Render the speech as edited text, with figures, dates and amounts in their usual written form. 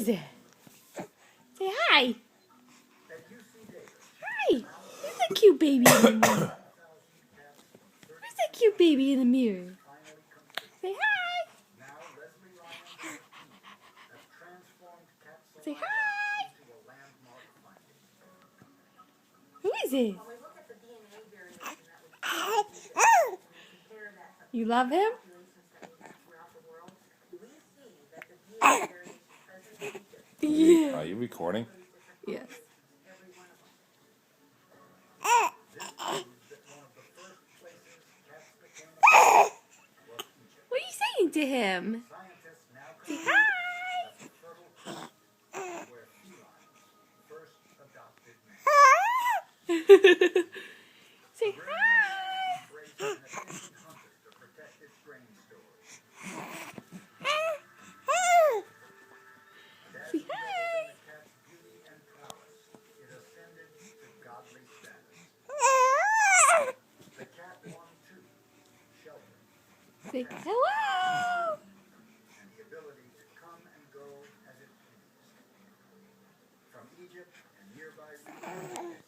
it? Say hi. Hi. Who's that cute baby in the mirror? Who's that cute baby in the mirror? Say hi. Say hi. Who is it? You love him? Yeah. Are you recording? Yes. What are you saying to him? Say hi. Say hi. Say hi. Say hello. And the ability to come and go as it pleased. From Egypt and nearby regions,